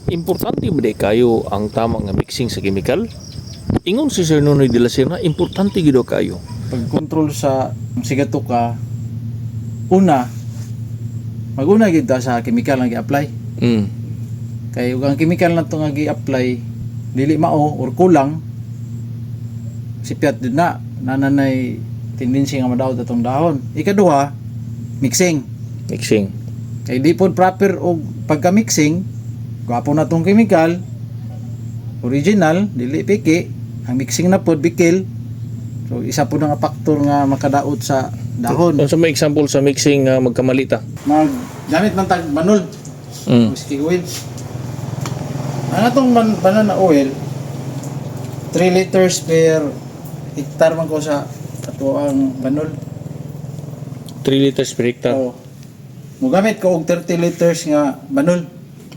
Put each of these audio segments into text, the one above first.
Importante ba kayo ang tama nga mixing sa chemical? Ingon si Sir Nonoy de la Serna, importante gid kayo. Pag-control sa sigatuka, una, maguna gid ta sa chemical nga gi-apply. Mm. Kay ug ang chemical na to nga gi-apply dili mao or kulang, sipiat din na nananay tendency nga madaot atong dahon. Ikaduha, mixing. Mixing. Kay di pod proper og pagka-mixing, gwapo na tong chemical, original, dili piki, ang mixing na pod bikil. So isa po nga factor nga makadaot sa dahon. Kung sa may example sa mixing nga magkamalita. Gamit ng tag banol, Mm. whiskey oil. Ang atong banana oil, 3 liters per hektar man ko sa ato ang banol. 3 liters per hectare. So, mugamit ko og 30 liters nga banol.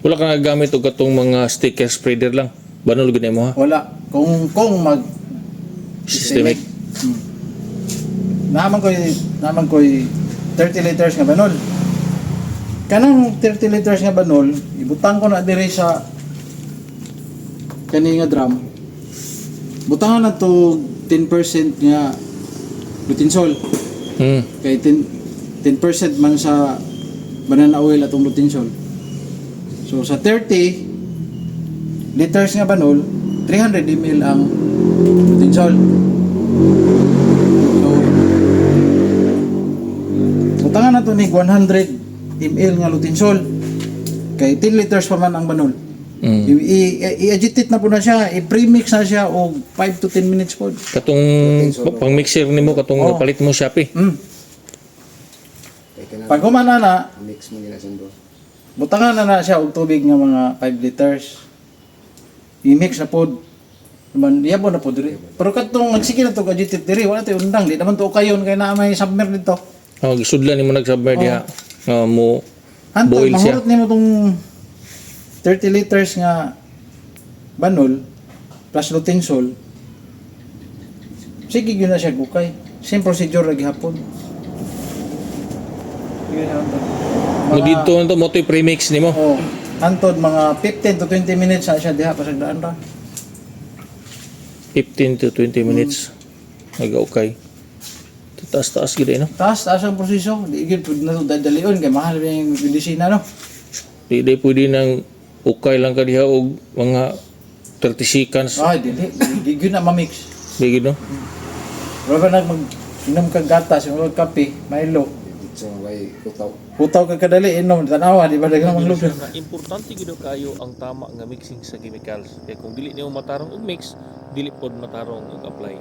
Wala ka nagamit og katong mga sticker spreader lang. Banol gid mo ha. Wala. Kung mag Systemic. Naman ko 30 liters nga banol. Kanang 30 liters nga banol, ibutang ko na dire sa kani nga drum. Butangan na to 10% nga lutein. Mm. Kay 10% man sa banana oil atong lutein. So sa 30 liters nga banol, 300 ml ang lutein. So butangan na to ni 100 ml nga lutein. Kay 10 liters pa man ang banol. Mm. I-agitate na po na siya, i-premix na siya og 5 to 10 minutes po. Katong pang mixer nimo katong Oh. palit mo Shopee. Pag humana na, mix mo nila sundo. butangan na siya og tubig nga mga 5 liters. I-mix na pod. Naman diya po na po diri. Pero katong nagsige na to agitate diri, wala tayo undang, di naman to kayon kay naa may submer dito. Oh, gisudlan nimo nag-submer diha. Mo Hanto, boil siya. mahurot nimo tong 30 liters nga banol plus lutein. Sige gyud na siya gukay. Same procedure ra gihapon. Sige na hanto. Mo dito na to mo to'y premix nimo. Oh, hantod mga 15 to 20 minutes na siya diha pasagdaan ra. 15 to 20 minutes. Nag-okay. Taas-taas gid no. Taas ang proseso, di gyud pud na to dadalion kay mahal yung medisina no. Di pwede nang ukay lang ka diha og mga 30 seconds. Ay di gyud na ma-mix. Di gid no. Pero nag inom kag gatas, inom kag kape, Milo. So, way kutaw. Putaw kag kadali inom tanawa di ba daghang manglubyo. Importante gid kayo ang tama nga mixing sa chemicals. Kaya kung dili nimo matarong og mix, dili pod matarong og apply.